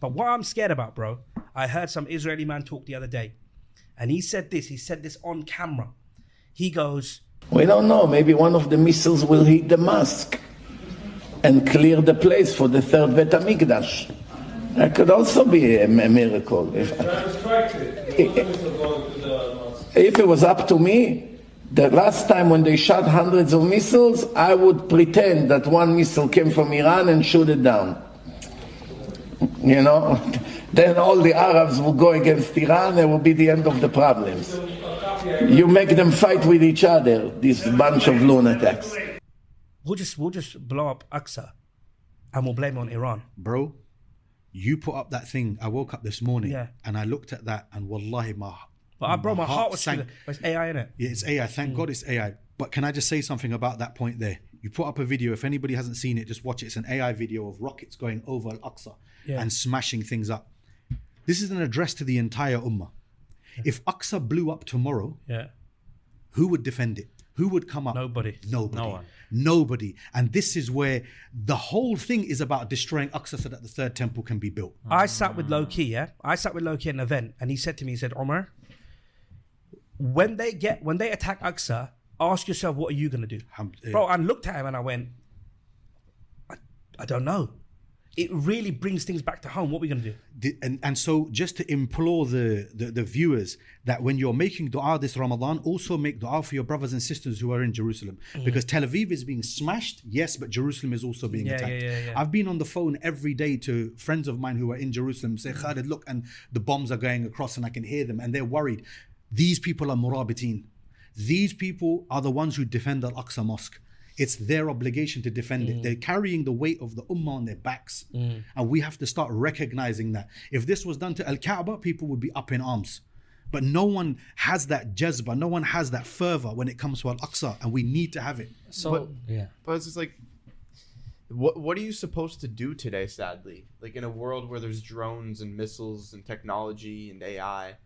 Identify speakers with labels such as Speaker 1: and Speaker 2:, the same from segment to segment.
Speaker 1: But what I'm scared about, bro, I heard some Israeli man talk the other day, and he said this on camera. He goes,
Speaker 2: we don't know, maybe one of the missiles will hit the mosque and clear the place for the third Bet HaMikdash. That could also be a miracle. If it was up to me, the last time when they shot hundreds of missiles, I would pretend that one missile came from Iran and shoot it down. You know, then all the Arabs will go against Iran, and it will be the end of the problems. You make them fight with each other, this bunch of lunatics.
Speaker 1: We'll just blow up Aqsa, and we'll blame it on Iran.
Speaker 3: Bro, you put up that thing. I woke up this morning and I looked at that, and wallahi, my heart
Speaker 1: was
Speaker 3: sank.
Speaker 1: It's AI, innit?
Speaker 3: Yeah, it's AI. Thank God it's AI. But can I just say something about that point there? You put up a video. If anybody hasn't seen it, just watch it. It's an AI video of rockets going over Al-Aqsa and smashing things up. This is an address to the entire ummah. If Aqsa blew up tomorrow, who would defend it? Who would come up?
Speaker 1: Nobody.
Speaker 3: No one. Nobody. And this is where the whole thing is about destroying Aqsa so that the third temple can be built.
Speaker 1: I sat with Low-Key, I sat with Low-Key at an event, and he said to me, he said, Omar, when they attack Aqsa, ask yourself, what are you going to do? Bro, I looked at him and I went, I don't know. It really brings things back to home. What are we going to do?
Speaker 3: And so just to implore the viewers that when you're making dua this Ramadan, also make dua for your brothers and sisters who are in Jerusalem. Because Tel Aviv is being smashed, yes, but Jerusalem is also being attacked. I've been on the phone every day to friends of mine who are in Jerusalem, say, Khalid, look, and the bombs are going across and I can hear them and they're worried. These people are murabitin. These people are the ones who defend Al-Aqsa Mosque. It's their obligation to defend it. They're carrying the weight of the ummah on their backs. And we have to start recognizing that. If this was done to Al-Kaaba, people would be up in arms. But no one has that jazba, no one has that fervor when it comes to Al-Aqsa, and we need to have it.
Speaker 4: But it's just like, what are you supposed to do today, sadly? Like in a world where there's drones and missiles and technology and AI,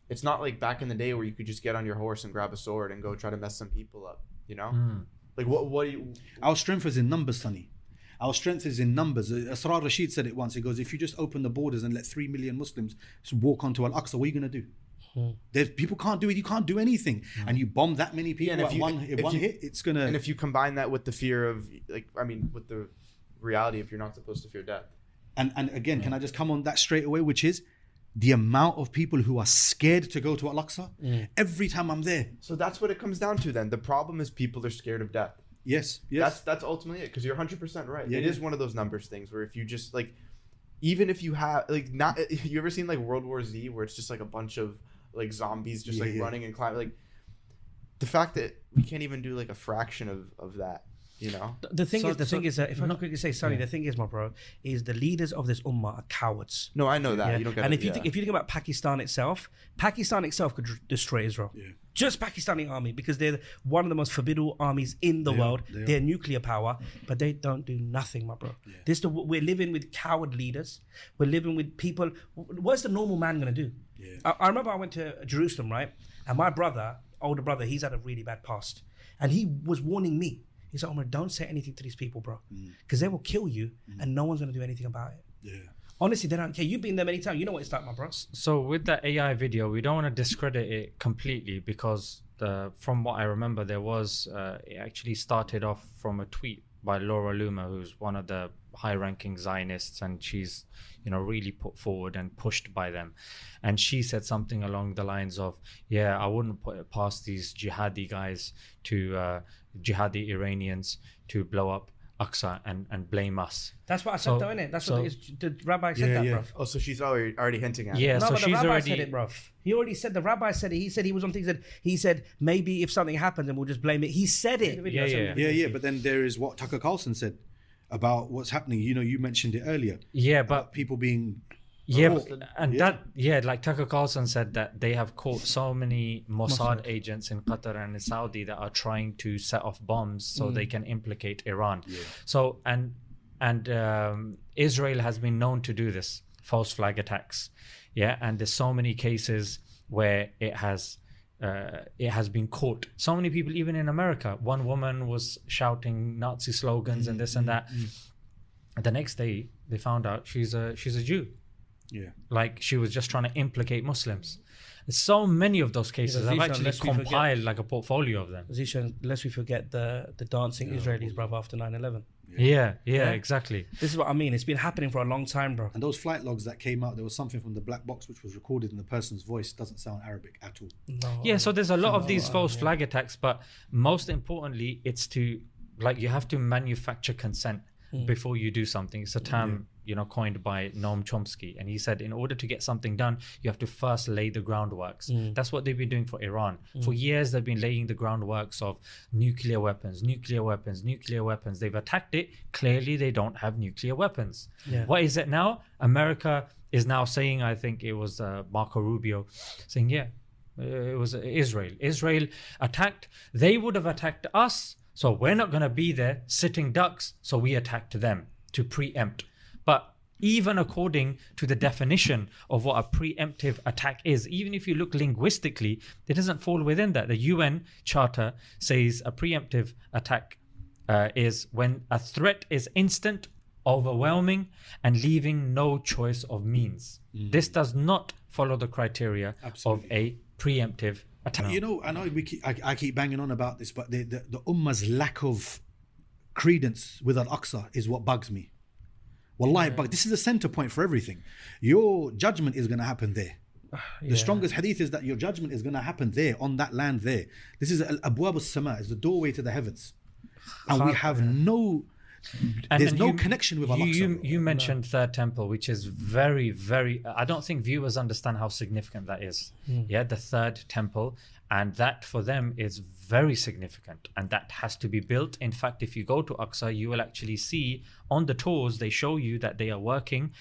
Speaker 4: it's not like back in the day where you could just get on your horse and grab a sword and go try to mess some people up, you know? Like what do you...
Speaker 3: Our strength is in numbers, Sonny. Our strength is in numbers. Asrar Rashid said it once. He goes, if you just open the borders and let 3 million Muslims walk onto Al-Aqsa, what are you going to do? People can't do it. You can't do anything. And you bomb that many people at one hit, it's going to...
Speaker 4: And if you combine that with the fear of, with the reality of you're not supposed to fear death.
Speaker 3: And again, can I just come on that straight away, which is the amount of people who are scared to go to Al-Aqsa every time I'm there.
Speaker 4: So that's what it comes down to then. The problem is people are scared of death.
Speaker 3: Yes.
Speaker 4: That's ultimately it, because you're 100% right. It is one of those numbers things where if you just even if you have you ever seen World War Z where it's just a bunch of zombies just running and climbing, the fact that we can't even do a fraction of that. You know,
Speaker 1: the thing is, if I can quickly say, Sonny, the thing is, my bro, is the leaders of this ummah are cowards.
Speaker 4: No, I know that.
Speaker 1: Yeah?
Speaker 4: You don't get
Speaker 1: and
Speaker 4: it,
Speaker 1: if you think about Pakistan itself could destroy Israel. Yeah. Just Pakistani army, because they're one of the most formidable armies in the world. They're nuclear power, but they don't do nothing, my bro. Yeah. We're living with coward leaders. We're living with people. What's the normal man gonna do? Yeah. I remember I went to Jerusalem, right? And my older brother, he's had a really bad past, and he was warning me. He said, Omar, don't say anything to these people, bro. Because they will kill you and no one's going to do anything about it. Yeah. Honestly, they don't care. You've been there many times. You know what it's like, my bro.
Speaker 5: So with that AI video, we don't want to discredit it completely because from what I remember, there was, it actually started off from a tweet by Laura Loomer, who's one of the high-ranking Zionists, and she's really put forward and pushed by them. And she said something along the lines of, I wouldn't put it past these jihadi guys to jihadi Iranians to blow up Aqsa and blame us.
Speaker 1: That's what I said, though, innit? That's what the rabbi said, that, bruv.
Speaker 4: Oh, so she's already hinting at it.
Speaker 1: Yeah, no, so but the rabbi said it, bruv. He already said, the rabbi said it. He said he was on things that he said, maybe if something happens and we'll just blame it. He said it.
Speaker 3: Yeah. But then there is what Tucker Carlson said about what's happening. You mentioned it earlier.
Speaker 5: Yeah, but
Speaker 3: people being...
Speaker 5: like Tucker Carlson said that they have caught so many Mossad agents in Qatar and in Saudi that are trying to set off bombs so they can implicate Iran. Yeah. So and Israel has been known to do this, false flag attacks. Yeah, and there's so many cases where it has been caught. So many people, even in America, one woman was shouting Nazi slogans and this and that. The next day, they found out she's a Jew.
Speaker 3: Yeah.
Speaker 5: Like she was just trying to implicate Muslims. So many of those cases. I've actually compiled like a portfolio of them.
Speaker 1: Zishan, lest we forget the dancing Israelis, brother, after 9/11.
Speaker 5: Yeah, exactly.
Speaker 1: This is what I mean. It's been happening for a long time, bro.
Speaker 3: And those flight logs that came out, there was something from the black box which was recorded in the person's voice. Doesn't sound Arabic at all.
Speaker 5: Yeah, so there's a lot of these false flag attacks, but most importantly, it's to, like, you have to manufacture consent before you do something. It's a term, coined by Noam Chomsky. And he said, in order to get something done, you have to first lay the groundworks. That's what they've been doing for Iran. For years, they've been laying the groundworks of nuclear weapons. They've attacked it. Clearly, they don't have nuclear weapons.
Speaker 1: Yeah.
Speaker 5: What is it now? America is now saying, I think it was Marco Rubio, saying, it was Israel. Israel attacked. They would have attacked us. So we're not going to be there sitting ducks. So we attacked them to preempt. But even according to the definition of what a preemptive attack is, even if you look linguistically, it doesn't fall within that. The UN Charter says a preemptive attack is when a threat is instant, overwhelming, and leaving no choice of means. This does not follow the criteria of a preemptive attack.
Speaker 3: I know I keep banging on about this, but the Ummah's lack of credence with Al-Aqsa is what bugs me. Wallahi, but this is a center point for everything. Your judgment is going to happen there. The strongest hadith is that your judgment is going to happen there, on that land there. This is Abwab al-Sama, is the doorway to the heavens. And we have there's no connection with Al-Aqsa.
Speaker 5: You mentioned Third Temple, which is very, very, I don't think viewers understand how significant that is. Yeah, the Third Temple. And that for them is very significant. And that has to be built. In fact, if you go to Aqsa, you will actually see on the tours, they show you that they are working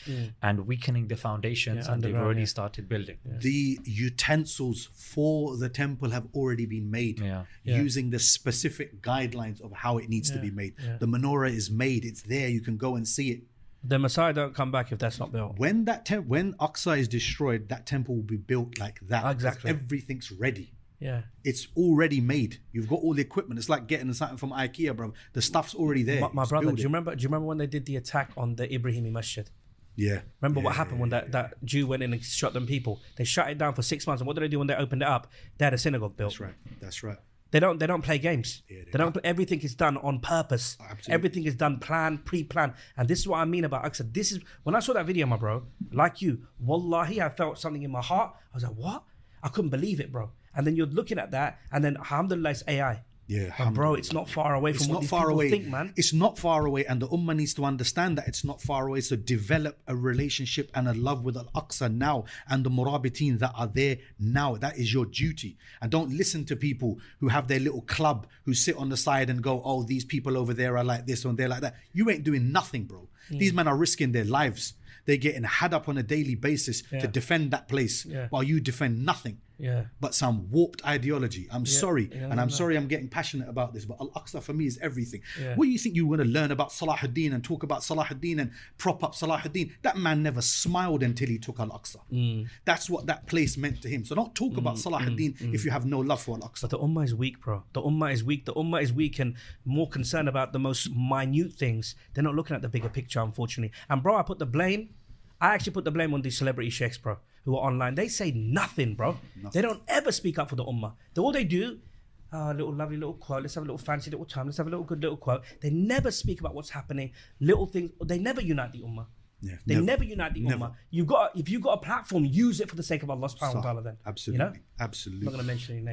Speaker 5: and weakening the foundations, and they've already started building.
Speaker 3: The utensils for the temple have already been made using the specific guidelines of how it needs to be made. The menorah is made. It's there. You can go and see it.
Speaker 1: The Messiah don't come back if that's not built.
Speaker 3: When Aqsa is destroyed, that temple will be built like that.
Speaker 1: Exactly.
Speaker 3: Everything's ready.
Speaker 1: Yeah,
Speaker 3: it's already made. You've got all the equipment. It's like getting something from IKEA, bro. The stuff's already there.
Speaker 1: My brother, do you remember when they did the attack on the Ibrahimi Masjid?
Speaker 3: Yeah.
Speaker 1: Remember what happened when that Jew went in and shot them people? They shut it down for 6 months. And what did they do when they opened it up? They had a synagogue built.
Speaker 3: That's right.
Speaker 1: They don't play games. They don't. Everything is done on purpose.
Speaker 3: Absolutely.
Speaker 1: Everything is done planned, pre-planned. And this is what I mean about Aqsa. This is when I saw that video, my bro. Like you, wallahi, I felt something in my heart. I was like, what? I couldn't believe it, bro. And then you're looking at that, and then alhamdulillah, it's AI.
Speaker 3: Yeah,
Speaker 1: but bro, it's not far away from what these people think, man.
Speaker 3: It's not far away, and the Ummah needs to understand that it's not far away. So develop a relationship and a love with Al-Aqsa now, and the Murabitin that are there now. That is your duty. And don't listen to people who have their little club, who sit on the side and go, oh, these people over there are like this and they're like that. You ain't doing nothing, bro. These men are risking their lives. They're getting had up on a daily basis to defend that place, while you defend nothing. But some warped ideology. I'm sorry, and I'm sorry I'm getting passionate about this, but Al-Aqsa for me is everything. What do you think you were going to learn about Salahuddin and talk about Salahuddin and prop up Salahuddin? That man never smiled until he took Al-Aqsa. That's what that place meant to him. So don't talk about Salahuddin if you have no love for Al-Aqsa.
Speaker 1: But the Ummah is weak, bro. The Ummah is weak. The Ummah is weak and more concerned about the most minute things. They're not looking at the bigger picture, unfortunately. And bro, I actually put the blame on these celebrity sheikhs, bro, who are online. They say nothing, bro. They don't ever speak up for the Ummah. All they do, little lovely little quote, let's have a little fancy little time, let's have a little good little quote. They never speak about what's happening, little things. They never unite the Ummah. They never unite the Ummah. If you've got a platform, use it for the sake of Allah subhanahu wa ta'ala then.
Speaker 3: Absolutely.
Speaker 1: Absolutely. I'm not going to mention any names.